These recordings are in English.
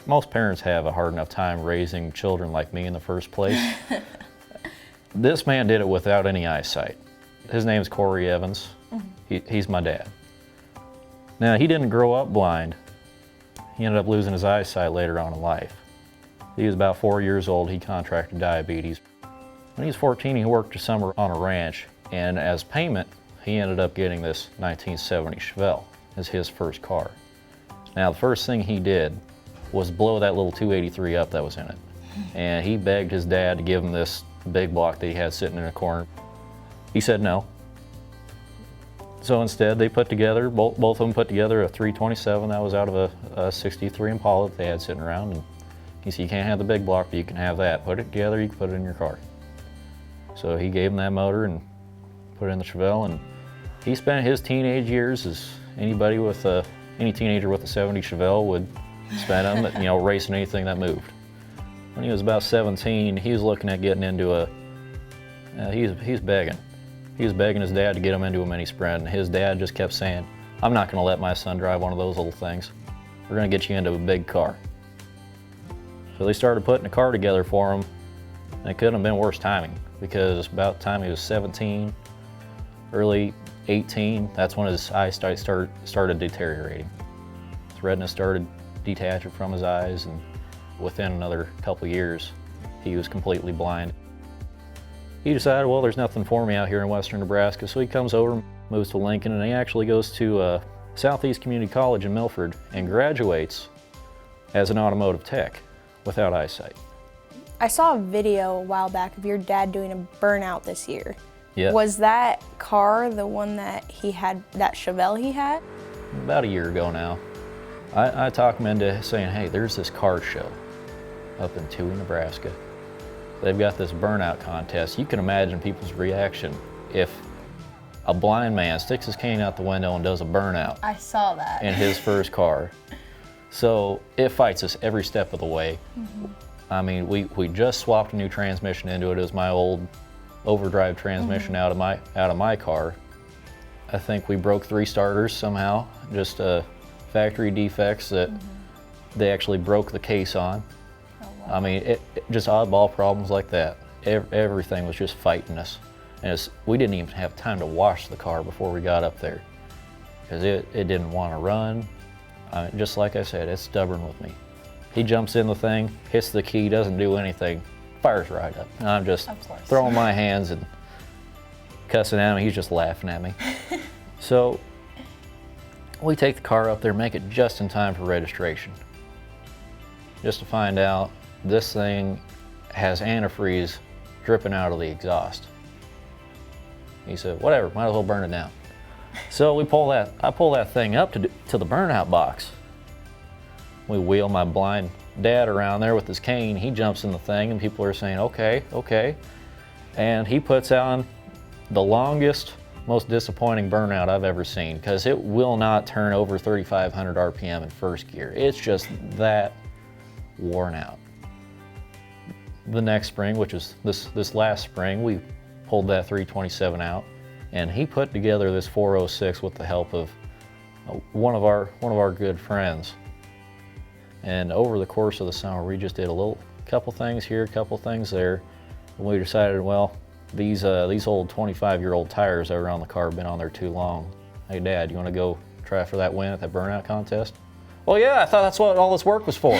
Most parents have a hard enough time raising children like me in the first place. This man did it without any eyesight. His name's Corey Evans. He's my dad. Now, he didn't grow up blind. He ended up losing his eyesight later on in life. He was about 4 years old. He contracted diabetes. When he was 14, he worked a summer on a ranch, and as payment, he ended up getting this 1970 Chevelle as his first car. Now, the first thing he did was blow that little 283 up that was in it. And he begged his dad to give him this big block that he had sitting in a corner. He said no. So instead, they put together, both of them put together a 327 that was out of a 63 Impala that they had sitting around. And he said, you can't have the big block, but you can have that. Put it together, you can put it in your car. So he gave him that motor and put it in the Chevelle, and he spent his teenage years as anybody with any teenager with a 70 Chevelle would spend them, racing anything that moved. When he was about 17, he was looking at getting into he's begging. He was begging his dad to get him into a mini sprint, and his dad just kept saying, I'm not gonna let my son drive one of those little things. We're gonna get you into a big car. So they started putting a car together for him, and it couldn't have been worse timing, because about the time he was 17, early 18, that's when his eyesight started deteriorating. His retina started detaching from his eyes, and within another couple years, he was completely blind. He decided, well, there's nothing for me out here in western Nebraska, so he comes over, moves to Lincoln, and he actually goes to Southeast Community College in Milford and graduates as an automotive tech without eyesight. I saw a video a while back of your dad doing a burnout this year. Yeah. Was that car the one that he had, that Chevelle he had? About a year ago now. I talked him into saying, hey, there's this car show up in Toohey, Nebraska. They've got this burnout contest. You can imagine people's reaction if a blind man sticks his cane out the window and does a burnout. I saw that. In his first car. So it fights us every step of the way. I mean, we just swapped a new transmission into it. It was my old overdrive transmission out of my car. I think we broke 3 starters somehow, just factory defects that they actually broke the case on. I mean, it just oddball problems like that. Everything was just fighting us. And we didn't even have time to wash the car before we got up there, because it didn't want to run. Just like I said, it's stubborn with me. He jumps in the thing, hits the key, doesn't do anything, fires right up. And I'm just throwing my hands and cussing at him. He's just laughing at me. So we take the car up there, make it just in time for registration, just to find out this thing has antifreeze dripping out of the exhaust. He said, whatever, might as well burn it down. So I pull that thing up to the burnout box. We wheel my blind dad around there with his cane. He jumps in the thing, and people are saying, okay, okay. And he puts on the longest, most disappointing burnout I've ever seen, because it will not turn over 3,500 RPM in first gear. It's just that worn out. The next spring, which is this last spring, we pulled that 327 out, and he put together this 406 with the help of one of our good friends. And over the course of the summer, we just did couple things here, couple things there, and we decided, well, these old 25-year-old tires that were on the car have been on there too long. Hey, Dad, you want to go try for that win at that burnout contest? Well, yeah, I thought that's what all this work was for.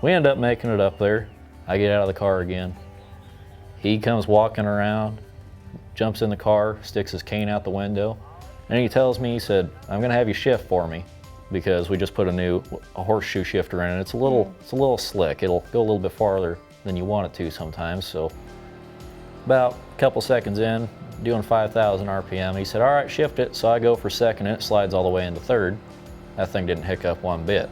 We end up making it up there. I get out of the car again. He comes walking around, jumps in the car, sticks his cane out the window, and he tells me, he said, I'm gonna have you shift for me, because we just put a horseshoe shifter in it. It's a little slick. It'll go a little bit farther than you want it to sometimes. So about a couple seconds in, doing 5,000 RPM, he said, all right, shift it. So I go for second, and it slides all the way into third. That thing didn't hiccup one bit.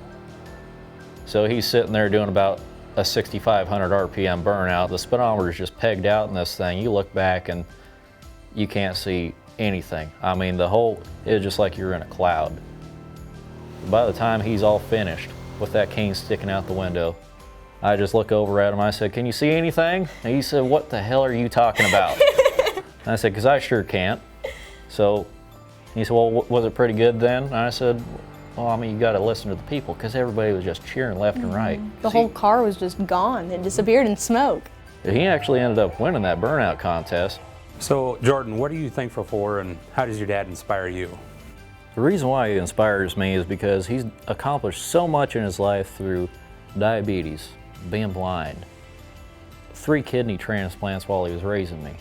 So he's sitting there doing about a 6,500 RPM burnout. The speedometer is just pegged out in this thing. You look back and you can't see anything. I mean, it's just like you're in a cloud. By the time he's all finished with that cane sticking out the window, I just look over at him. I said, can you see anything? And he said, what the hell are you talking about? And I said, because I sure can't. So he said, well, was it pretty good then? And I said, Well, I mean, you got to listen to the people because everybody was just cheering left and right. The whole car was just gone. It disappeared in smoke. He actually ended up winning that burnout contest. So, Jordan, what are you thankful for, and how does your dad inspire you? The reason why he inspires me is because he's accomplished so much in his life through diabetes, being blind, 3 kidney transplants while he was raising me.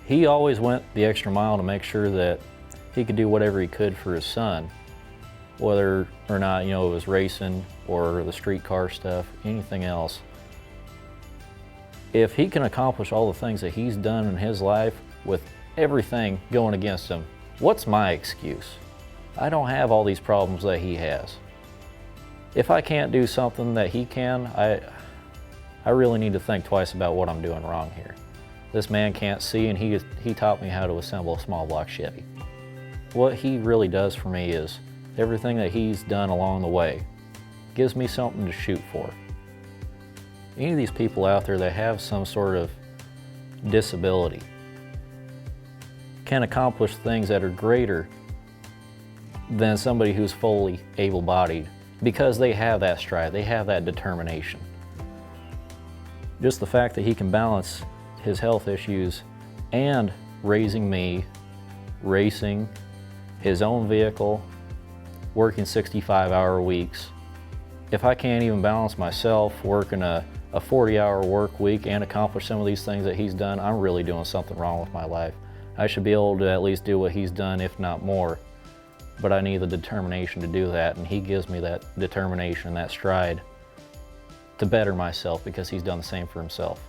He always went the extra mile to make sure that he could do whatever he could for his son, whether or not, it was racing or the streetcar stuff, anything else. If he can accomplish all the things that he's done in his life with everything going against him, what's my excuse? I don't have all these problems that he has. If I can't do something that he can, I really need to think twice about what I'm doing wrong here. This man can't see, and he taught me how to assemble a small block Chevy. What he really does for me is everything that he's done along the way gives me something to shoot for. Any of these people out there that have some sort of disability can accomplish things that are greater than somebody who's fully able-bodied because they have that strive, they have that determination. Just the fact that he can balance his health issues and raising me, racing, his own vehicle, working 65-hour weeks. If I can't even balance myself, working a 40-hour work week and accomplish some of these things that he's done, I'm really doing something wrong with my life. I should be able to at least do what he's done, if not more. But I need the determination to do that, and he gives me that determination, that stride to better myself because he's done the same for himself.